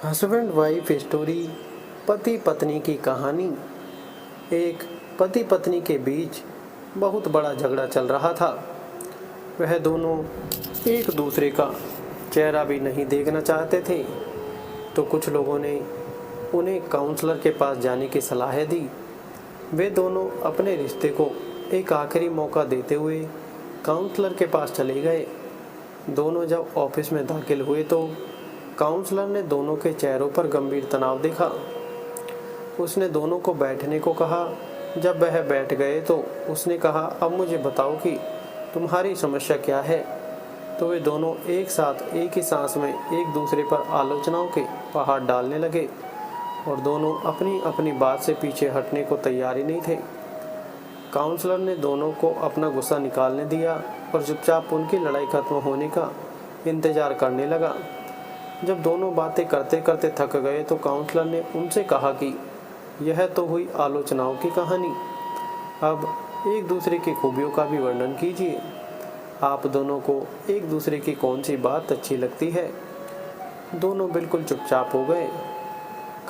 Husband wife story. पति पत्नी की कहानी। एक पति पत्नी के बीच बहुत बड़ा झगड़ा चल रहा था। वह दोनों एक दूसरे का चेहरा भी नहीं देखना चाहते थे। तो कुछ लोगों ने उन्हें काउंसलर के पास जाने की सलाह दी। वे दोनों अपने रिश्ते को एक आखिरी मौका देते हुए काउंसलर के पास चले गए। दोनों जब ऑफिस में दाखिल हुए तो काउंसलर ने दोनों के चेहरों पर गंभीर तनाव देखा। उसने दोनों को बैठने को कहा। जब वह बैठ गए तो उसने कहा, अब मुझे बताओ कि तुम्हारी समस्या क्या है। तो वे दोनों एक साथ एक ही सांस में एक दूसरे पर आलोचनाओं के पहाड़ डालने लगे और दोनों अपनी अपनी बात से पीछे हटने को तैयार ही नहीं थे। काउंसलर ने दोनों को अपना गुस्सा निकालने दिया और चुपचाप उनकी लड़ाई खत्म होने का इंतजार करने लगा। जब दोनों बातें करते करते थक गए तो काउंसलर ने उनसे कहा कि यह तो हुई आलोचनाओं की कहानी। अब एक दूसरे की खूबियों का भी वर्णन कीजिए। आप दोनों को एक दूसरे की कौन सी बात अच्छी लगती है। दोनों बिल्कुल चुपचाप हो गए।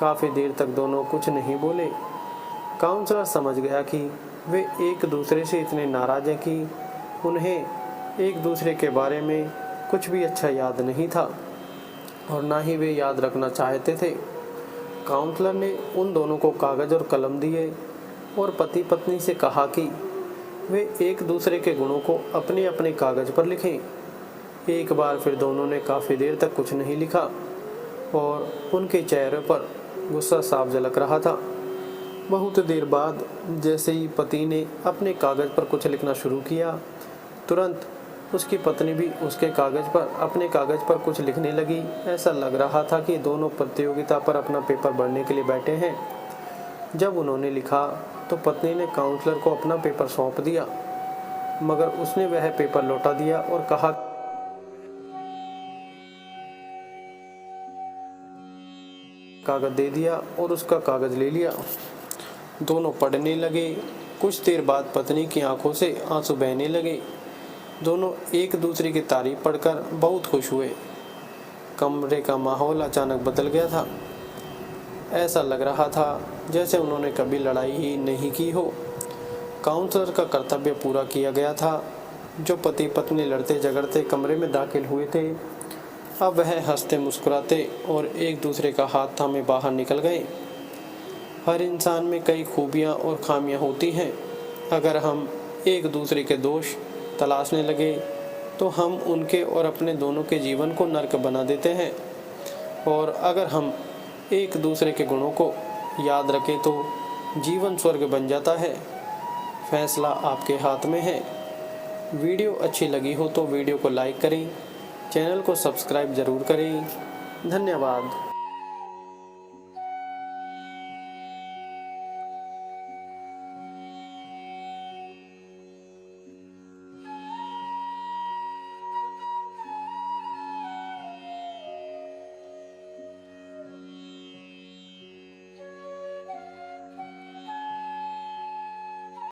काफ़ी देर तक दोनों कुछ नहीं बोले। काउंसलर समझ गया कि वे एक दूसरे से इतने नाराज़ हैं कि उन्हें एक दूसरे के बारे में कुछ भी अच्छा याद नहीं था और ना ही वे याद रखना चाहते थे। काउंसलर ने उन दोनों को कागज़ और कलम दिए और पति पत्नी से कहा कि वे एक दूसरे के गुणों को अपने अपने कागज़ पर लिखें। एक बार फिर दोनों ने काफ़ी देर तक कुछ नहीं लिखा और उनके चेहरे पर गुस्सा साफ झलक रहा था। बहुत देर बाद जैसे ही पति ने अपने कागज़ पर कुछ लिखना शुरू किया, तुरंत उसकी पत्नी भी उसके कागज़ पर अपने कागज़ पर कुछ लिखने लगी। ऐसा लग रहा था कि दोनों प्रतियोगिता पर अपना पेपर भरने के लिए बैठे हैं। जब उन्होंने लिखा तो पत्नी ने काउंसलर को अपना पेपर सौंप दिया, मगर उसने वह पेपर लौटा दिया और कहा, कागज़ दे दिया और उसका कागज़ ले लिया। दोनों पढ़ने लगे। कुछ देर बाद पत्नी की आंखों से आंसू बहने लगे। दोनों एक दूसरे की तारीफ पढ़कर बहुत खुश हुए। कमरे का माहौल अचानक बदल गया था। ऐसा लग रहा था जैसे उन्होंने कभी लड़ाई ही नहीं की हो। काउंसलर का कर्तव्य पूरा किया गया था। जो पति पत्नी लड़ते झगड़ते कमरे में दाखिल हुए थे, अब वह हंसते मुस्कुराते और एक दूसरे का हाथ थामे बाहर निकल गए। हर इंसान में कई खूबियाँ और खामियाँ होती हैं। अगर हम एक दूसरे के दोष तलाशने लगे तो हम उनके और अपने दोनों के जीवन को नर्क बना देते हैं, और अगर हम एक दूसरे के गुणों को याद रखें तो जीवन स्वर्ग बन जाता है। फैसला आपके हाथ में है। वीडियो अच्छी लगी हो तो वीडियो को लाइक करें, चैनल को सब्सक्राइब ज़रूर करें। धन्यवाद।